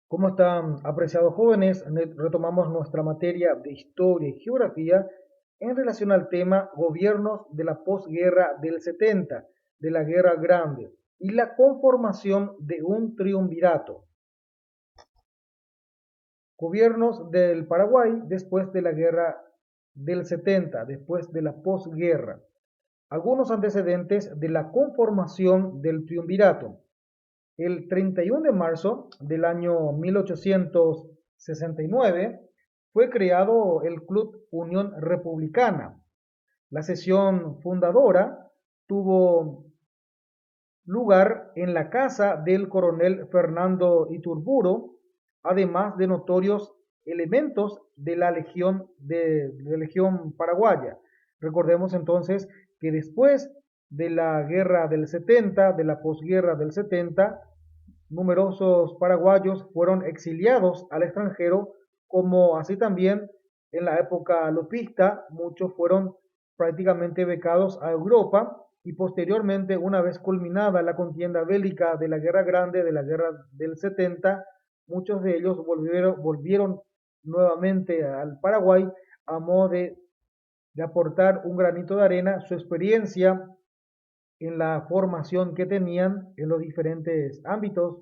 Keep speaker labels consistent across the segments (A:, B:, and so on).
A: ¿Cómo están, apreciados jóvenes? Retomamos nuestra materia de historia y geografía en relación al tema gobiernos de la posguerra del 70, de la Guerra Grande, y la conformación de un triunvirato. Gobiernos del Paraguay después de la Guerra del 70, después de la posguerra. Algunos antecedentes de la conformación del triunvirato. El 31 de marzo del año 1869 fue creado el Club Unión Republicana. La sesión fundadora tuvo lugar en la casa del coronel Fernando Iturburu, además de notorios elementos de la Legión Paraguaya. Recordemos entonces que después de la guerra del 70, de la posguerra del 70, numerosos paraguayos fueron exiliados al extranjero, como así también en la época lopista, muchos fueron prácticamente becados a Europa y posteriormente, una vez culminada la contienda bélica de la Guerra Grande, de la Guerra del 70, muchos de ellos volvieron nuevamente al Paraguay a modo de aportar un granito de arena, su experiencia en la formación que tenían en los diferentes ámbitos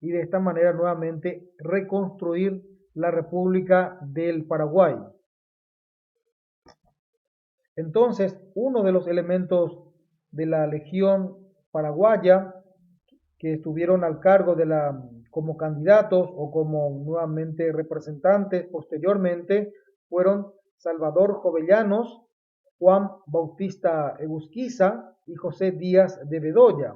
A: y de esta manera nuevamente reconstruir la República del Paraguay. Entonces, uno de los elementos de la Legión Paraguaya que estuvieron al cargo de como candidatos o como nuevamente representantes posteriormente fueron Salvador Jovellanos, Juan Bautista Egusquiza y José Díaz de Bedoya.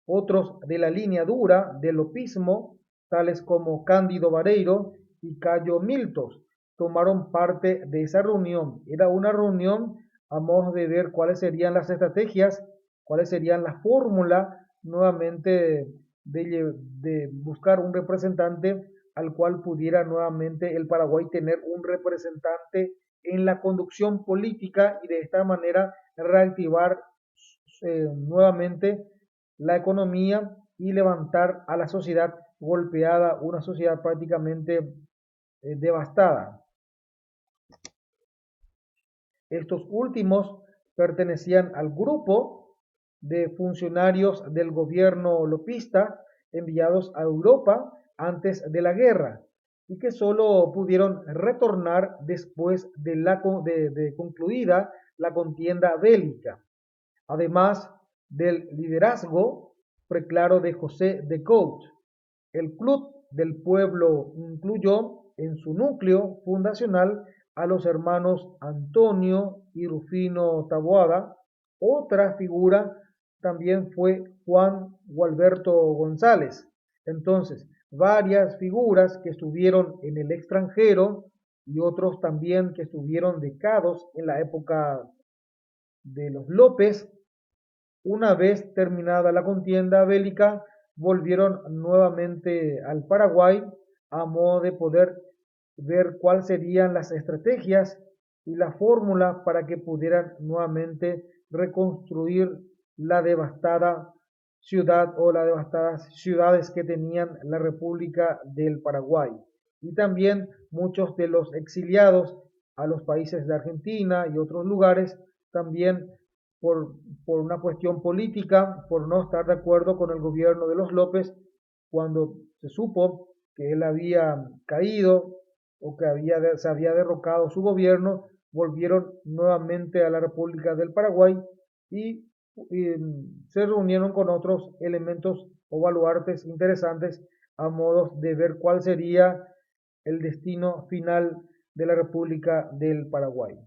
A: Otros de la línea dura del lopismo, tales como Cándido Vareiro y Cayo Miltos, tomaron parte de esa reunión. Era una reunión a modo de ver cuáles serían las estrategias, cuáles serían las fórmulas nuevamente de buscar un representante al cual pudiera nuevamente el Paraguay tener un representante en la conducción política y de esta manera reactivar nuevamente la economía y levantar a la sociedad golpeada, una sociedad prácticamente devastada. Estos últimos pertenecían al grupo de funcionarios del gobierno lopista enviados a Europa antes de la guerra y que solo pudieron retornar después de concluida la contienda bélica. Además del liderazgo preclaro de José de Couch. El Club del Pueblo incluyó en su núcleo fundacional a los hermanos Antonio y Rufino Taboada. Otra figura también fue Juan Gualberto González. Entonces, varias figuras que estuvieron en el extranjero y otros también que estuvieron becados en la época de los López. Una vez terminada la contienda bélica, volvieron nuevamente al Paraguay a modo de poder ver cuáles serían las estrategias y la fórmula para que pudieran nuevamente reconstruir la devastada ciudad o las devastadas ciudades que tenían la República del Paraguay. Y también muchos de los exiliados a los países de Argentina y otros lugares también por, por una cuestión política, por no estar de acuerdo con el gobierno de los López, cuando se supo que él había caído o que se había derrocado su gobierno, volvieron nuevamente a la República del Paraguay y se reunieron con otros elementos o baluartes interesantes a modo de ver cuál sería el destino final de la República del Paraguay.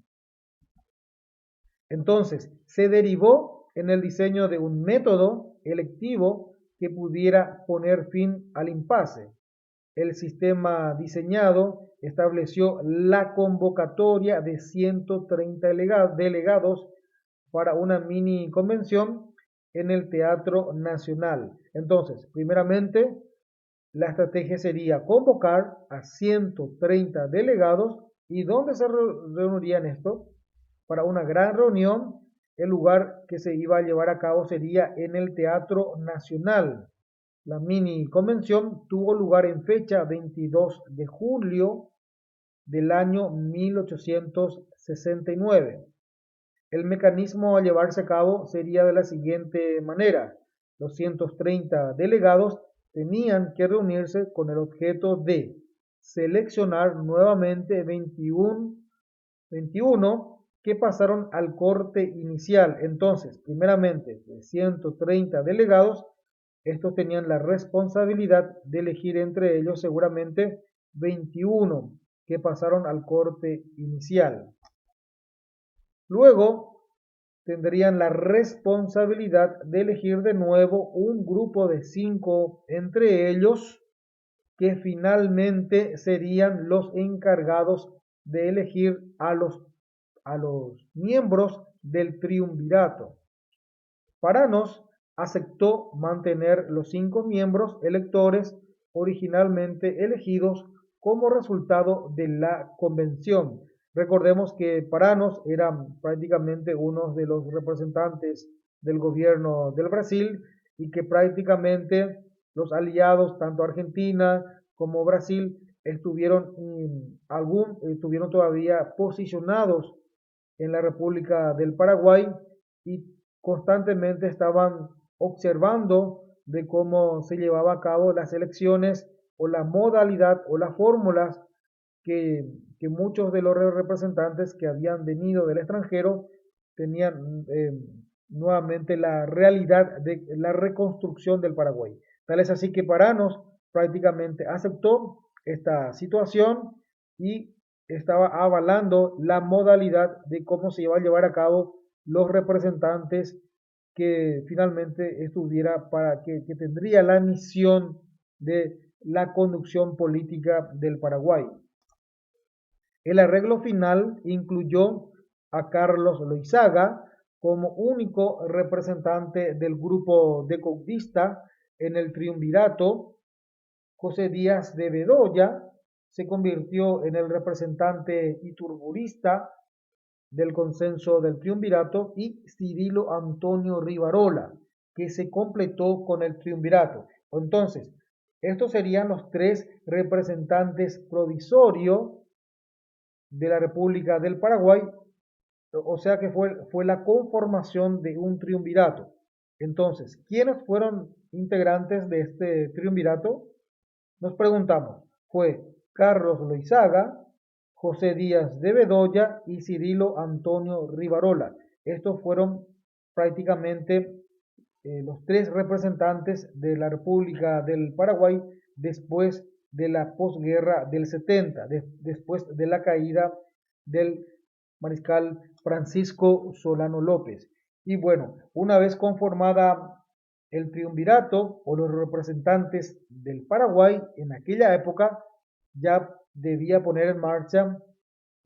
A: Entonces, se derivó en el diseño de un método electivo que pudiera poner fin al impasse. El sistema diseñado estableció la convocatoria de 130 delegados para una mini convención en el Teatro Nacional. Entonces, primeramente, la estrategia sería convocar a 130 delegados. ¿Y dónde se reunirían estos? Para una gran reunión. El lugar que se iba a llevar a cabo sería en el Teatro Nacional. La mini convención tuvo lugar en fecha 22 de julio del año 1869. El mecanismo a llevarse a cabo sería de la siguiente manera. Los 130 delegados tenían que reunirse con el objeto de seleccionar nuevamente 21 que pasaron al corte inicial. Entonces, primeramente, de 130 delegados, estos tenían la responsabilidad de elegir entre ellos seguramente 21 que pasaron al corte inicial. Luego tendrían la responsabilidad de elegir de nuevo un grupo de 5 entre ellos que finalmente serían los encargados de elegir a los miembros del triunvirato. Paranos aceptó mantener los 5 miembros electores originalmente elegidos como resultado de la convención. Recordemos que Paranos era prácticamente uno de los representantes del gobierno del Brasil y que prácticamente los aliados, tanto Argentina como Brasil, estuvieron todavía posicionados en la República del Paraguay y constantemente estaban observando de cómo se llevaba a cabo las elecciones o la modalidad o las fórmulas que muchos de los representantes que habían venido del extranjero tenían nuevamente la realidad de la reconstrucción del Paraguay. Tal es así que Paranos prácticamente aceptó esta situación y estaba avalando la modalidad de cómo se iba a llevar a cabo los representantes que finalmente que tendría la misión de la conducción política del Paraguay. El arreglo final incluyó a Carlos Loizaga como único representante del grupo decaudista en el triunvirato. José Díaz de Bedoya se convirtió en el representante iturburista del consenso del triunvirato y Cirilo Antonio Rivarola, que se completó con el triunvirato. Entonces, estos serían los 3 representantes provisorios de la República del Paraguay, o sea que fue la conformación de un triunvirato. Entonces, ¿quiénes fueron integrantes de este triunvirato? Nos preguntamos, fue Carlos Loizaga, José Díaz de Bedoya y Cirilo Antonio Rivarola. Estos fueron prácticamente los 3 representantes de la República del Paraguay después de la posguerra del 70, después de la caída del mariscal Francisco Solano López. Y bueno, una vez conformada el triunvirato o los representantes del Paraguay en aquella época, ya debía poner en marcha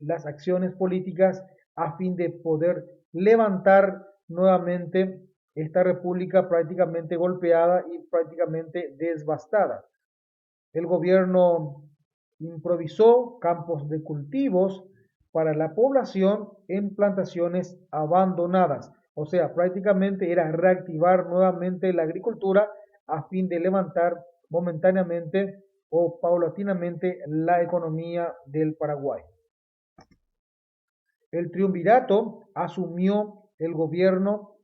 A: las acciones políticas a fin de poder levantar nuevamente esta república prácticamente golpeada y prácticamente devastada. El gobierno improvisó campos de cultivos para la población en plantaciones abandonadas. O sea, prácticamente era reactivar nuevamente la agricultura a fin de levantar momentáneamente o paulatinamente la economía del Paraguay. El triunvirato asumió el gobierno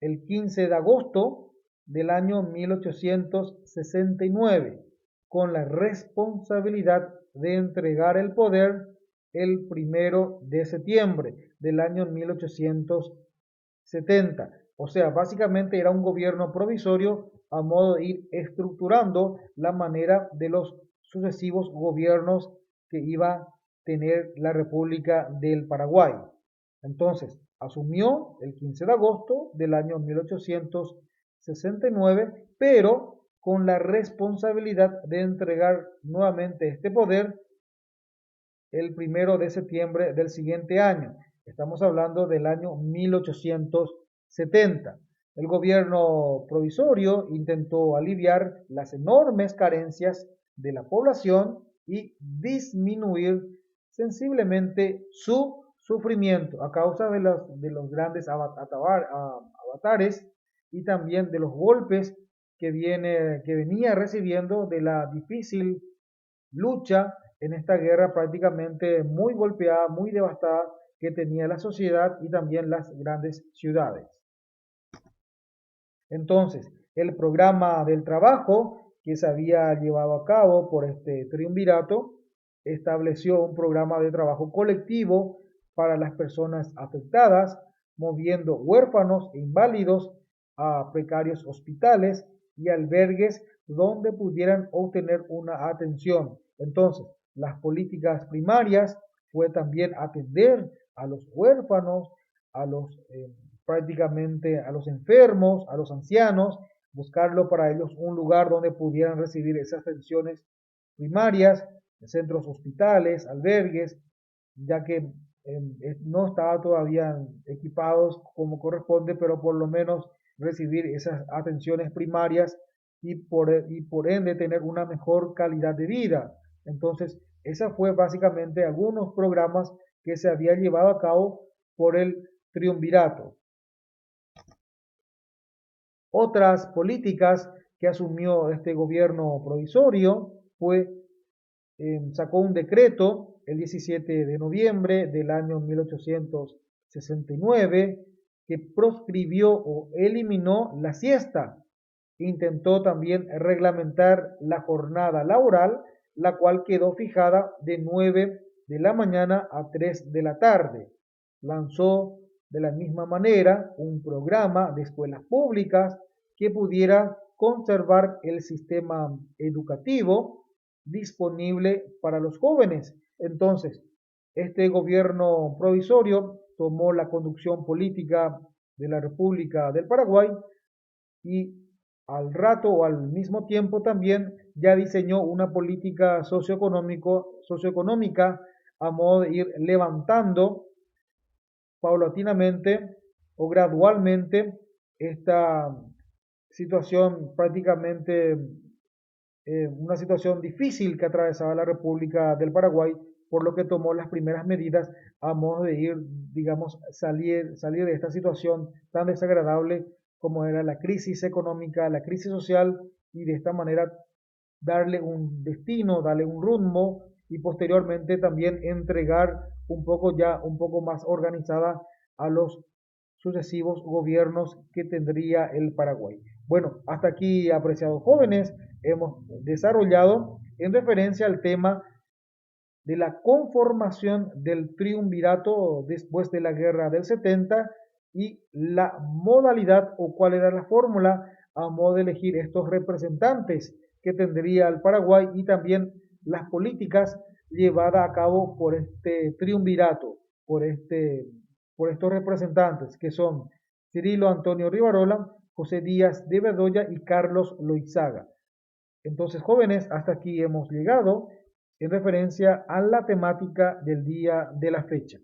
A: el 15 de agosto del año 1869 con la responsabilidad de entregar el poder el 1 de septiembre del año 1870. O sea, básicamente era un gobierno provisorio a modo de ir estructurando la manera de los sucesivos gobiernos que iba a tener la República del Paraguay. Entonces, asumió el 15 de agosto del año 1869, pero con la responsabilidad de entregar nuevamente este poder el 1 de septiembre del siguiente año. Estamos hablando del año 1870. El gobierno provisorio intentó aliviar las enormes carencias de la población y disminuir sensiblemente su sufrimiento a causa de los grandes avatares y también de los golpes que venía recibiendo de la difícil lucha en esta guerra prácticamente muy golpeada, muy devastada que tenía la sociedad y también las grandes ciudades. Entonces, el programa del trabajo que se había llevado a cabo por este triunvirato estableció un programa de trabajo colectivo para las personas afectadas, moviendo huérfanos e inválidos a precarios hospitales y albergues donde pudieran obtener una atención. Entonces, las políticas primarias fue también atender a los huérfanos, a los prácticamente a los enfermos, a los ancianos, buscarlo para ellos un lugar donde pudieran recibir esas atenciones primarias, centros hospitales, albergues, ya que no estaba todavía equipados como corresponde, pero por lo menos recibir esas atenciones primarias y por ende tener una mejor calidad de vida. Entonces, esa fue básicamente algunos programas que se había llevado a cabo por el triunvirato. Otras políticas que asumió este gobierno provisorio fue, sacó un decreto el 17 de noviembre del año 1869 que proscribió o eliminó la siesta. Intentó también reglamentar la jornada laboral, la cual quedó fijada de 9 de la mañana a 3 de la tarde. Lanzó de la misma manera un programa de escuelas públicas que pudiera conservar el sistema educativo disponible para los jóvenes. Entonces, este gobierno provisorio tomó la conducción política de la República del Paraguay y al rato o al mismo tiempo también ya diseñó una política socioeconómica a modo de ir levantando paulatinamente o gradualmente esta situación prácticamente una situación difícil que atravesaba la República del Paraguay, por lo que tomó las primeras medidas a modo de ir, digamos, salir de esta situación tan desagradable como era la crisis económica, la crisis social, y de esta manera darle un destino, darle un rumbo y posteriormente también entregar un poco ya, un poco más organizada a los sucesivos gobiernos que tendría el Paraguay. Bueno, hasta aquí, apreciados jóvenes, hemos desarrollado en referencia al tema de la conformación del triunvirato después de la guerra del 70 y la modalidad o cuál era la fórmula a modo de elegir estos representantes que tendría el Paraguay y también las políticas llevadas a cabo por este triunvirato, por estos representantes que son Cirilo Antonio Rivarola, José Díaz de Bedoya y Carlos Loizaga. Entonces, jóvenes, hasta aquí hemos llegado en referencia a la temática del día de la fecha.